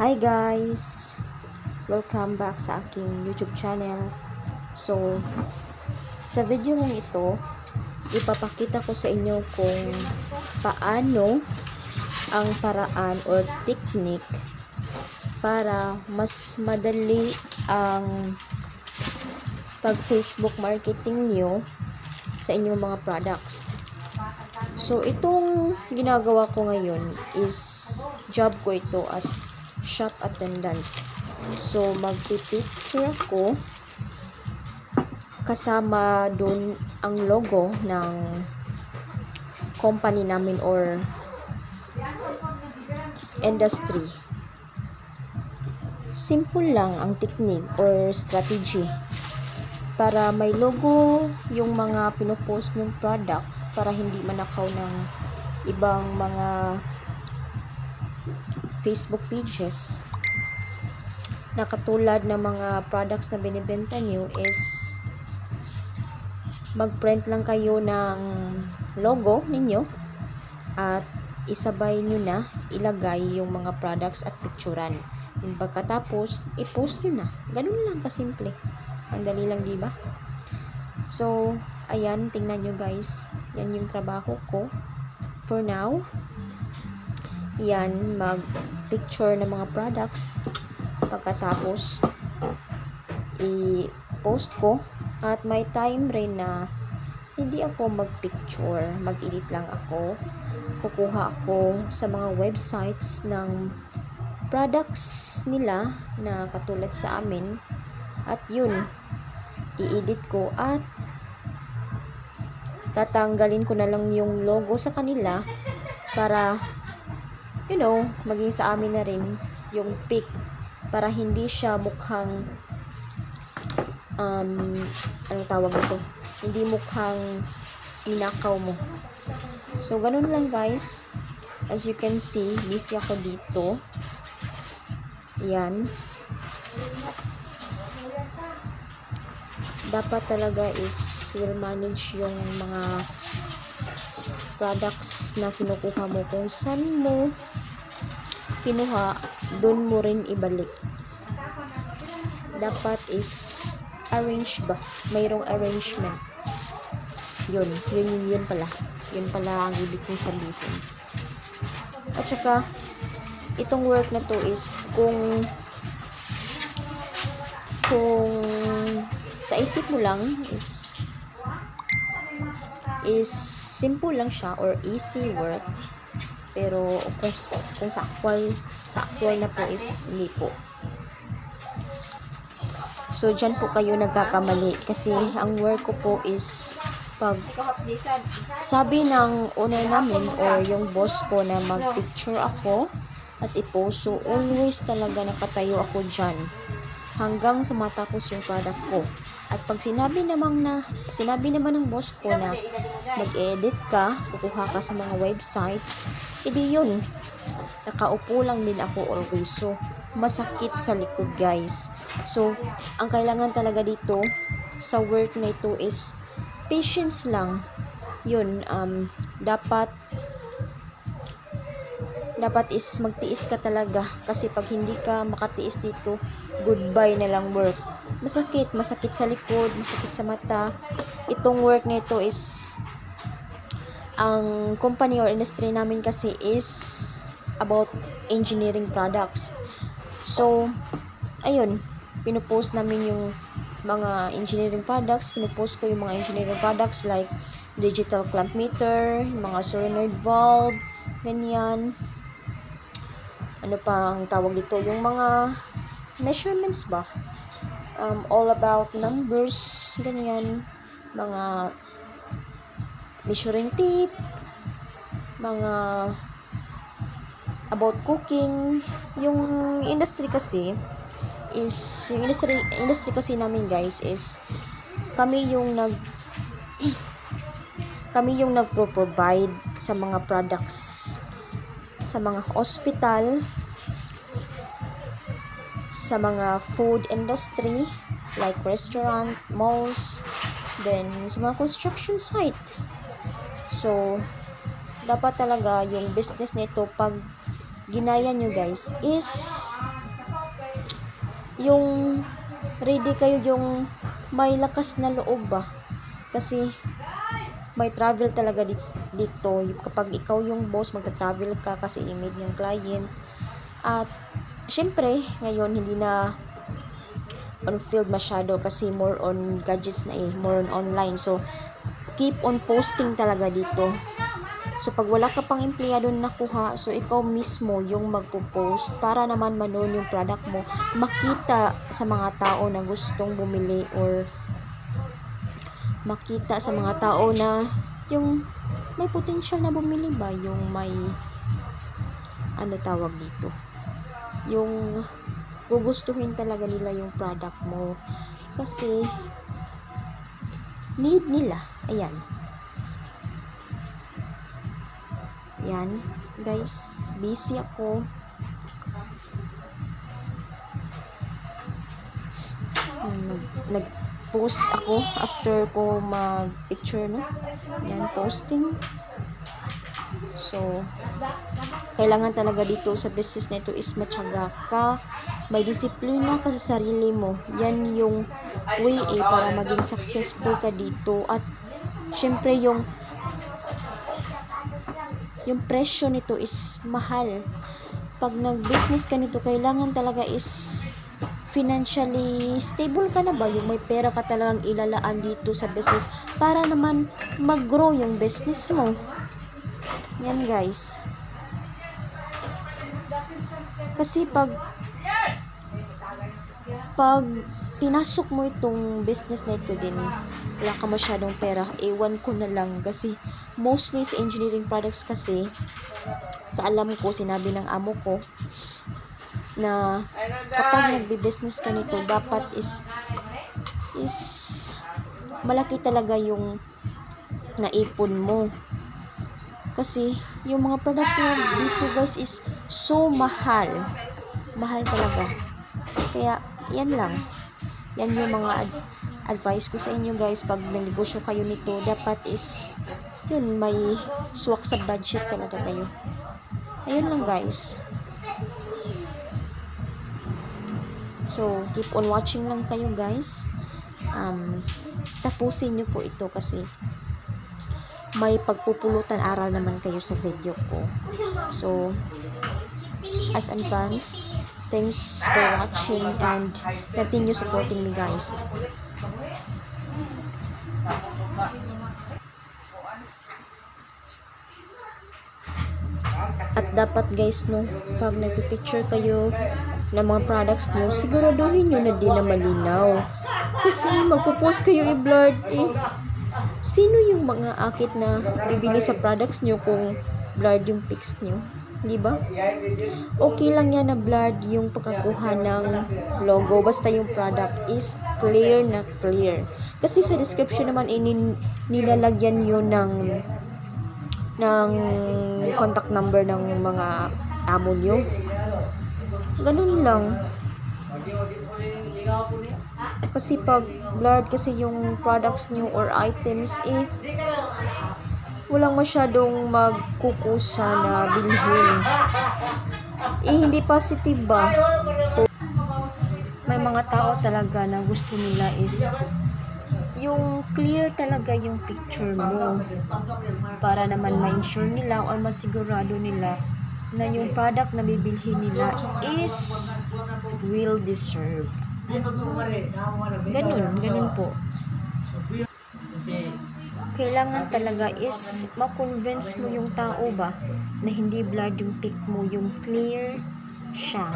Hi guys! Welcome back sa aking YouTube channel. So, sa video kong ito, ipapakita ko sa inyo kung paano ang paraan or technique para mas madali ang pag-Facebook marketing nyo sa inyong mga products. So, itong ginagawa ko ngayon is job ko ito as shop attendant. So, magpipicture ako kasama dun ang logo ng company namin or industry. Simple lang ang technique or strategy para may logo yung mga pinopost yung product para hindi manakaw ng ibang mga Facebook pages na katulad ng mga products na binibenta nyo is mag-print lang kayo ng logo ninyo at isabay nyo na ilagay yung mga products at picturean. Yung pagkatapos, i-post nyo na. Ganun lang kasimple. Ang dali lang, diba? So, ayan, tingnan nyo guys. Yan yung trabaho ko for now. Yan, mag-picture ng mga products. Pagkatapos, i-post ko. At may time rin na hindi ako mag-picture. Mag-edit lang ako. Kukuha ako sa mga websites ng products nila na katulad sa amin. At yun, i-edit ko at tatanggalin ko na lang yung logo sa kanila para maging sa amin na rin yung pic para hindi siya mukhang anong tawag nito? Hindi mukhang inakaw mo. So, ganun lang guys. As you can see, busy ako dito. Yan. Dapat talaga is will manage yung mga products na kinukuha mo. Kung saan mo kinuha, doon mo rin ibalik. Dapat is arrange ba? Mayroong arrangement. Yun pala. Yun pala ang ibig kong sabihin. At saka, itong work na to is kung sa isip mo lang is simple lang siya or easy work. Pero kung sa actual na po is hindi po. So, dyan po kayo nagkakamali. Kasi, ang work ko po is pag sabi ng owner namin or yung boss ko na mag-picture ako at i-post. So, always talaga nakatayo ako dyan hanggang sa matapos yung product ko. At pag sinabi naman ng boss ko na mag-edit ka, kukuha ka sa mga websites, edi yun, nakaupo lang din ako always. So, masakit sa likod guys. So, ang kailangan talaga dito sa work na ito is patience lang. Yun, dapat is magtiis ka talaga. Kasi pag hindi ka makatiis dito, goodbye na lang work. Masakit sa likod, masakit sa mata. Itong work na ito is, ang company or industry namin kasi is about engineering products. So, ayun, pinupost namin yung mga engineering products. Pinupost ko yung mga engineering products like digital clamp meter, mga solenoid valve, ganyan. Ano pang tawag dito? Yung mga measurements ba? All about numbers, ganyan. Mga measuring tape, mga about cooking. Yung industry kasi is, yung industry kasi namin guys is kami yung nagpro-provide sa mga products sa mga hospital, sa mga food industry like restaurant, malls, then sa mga construction site. So, dapat talaga yung business nito pag ginaya nyo guys is yung ready kayo, yung may lakas na loob ba, kasi may travel talaga dito. Kapag ikaw yung boss, magta-travel ka kasi i-meet yung client. At syempre ngayon hindi na on field masyado kasi more on gadgets na more on online. So keep on posting talaga dito. So pag wala ka pang empleyado na nakuha, so ikaw mismo yung magpo-post para naman manon yung product mo makita sa mga tao na gustong bumili, or makita sa mga tao na yung may potential na bumili ba, yung may ano tawag dito, yung gugustuhin talaga nila yung product mo kasi need nila. Ayan guys, busy ako. Nag-post ako after ko mag-picture, no? Yan, posting. So kailangan talaga dito sa business na ito is matyaga ka, may disiplina ka sa sarili mo. Yan yung way para maging successful ka dito. At syempre yung presyo nito is mahal. Pag nag-business ka nito, kailangan talaga is financially stable ka na ba, yung may pera ka talagang ilalaan dito sa business para naman mag-grow yung business mo. Yan guys, kasi pag pinasok mo itong business na ito din, wala ka masyadong pera, ewan ko na lang. Kasi mostly sa engineering products kasi, sa alam ko, sinabi ng amo ko na kapag nagbi-business ka nito, dapat is malaki talaga yung naipon mo. Kasi yung mga products na dito guys is so mahal talaga. Kaya yan lang, yan yung mga advice ko sa inyo guys. Pag nagnegosyo kayo nito, dapat is yun, may swak sa budget talaga kayo. Ayun lang guys. So keep on watching lang kayo guys. Tapusin nyo po ito kasi may pagpupulutan aral naman kayo sa video ko. So as advance, thanks for watching and continue supporting me guys. At dapat guys, no, pag nagpipicture kayo ng mga products nyo, siguraduhin nyo na din na malinaw. Kasi magpo-post kayo i-blurred sino yung mga akit na bibili sa products nyo kung blurred yung pics nyo? Di ba? Okay lang yan na blurred yung pagkakuha ng logo, basta yung product is clear na clear. Kasi sa description naman nilalagyan yun ng contact number ng mga amo nyo. Ganun lang. Kasi pag blurred kasi yung products nyo or items, walang masyadong magkukusa na bilhin. Hindi positive ba? May mga tao talaga na gusto nila is yung clear talaga yung picture mo para naman ma-ensure nila or masigurado nila na yung product na bibilhin nila is will deserve. Ganun po. Kailangan talaga is ma-convince mo yung tao ba na hindi blurred yung pic mo, yung clear siya.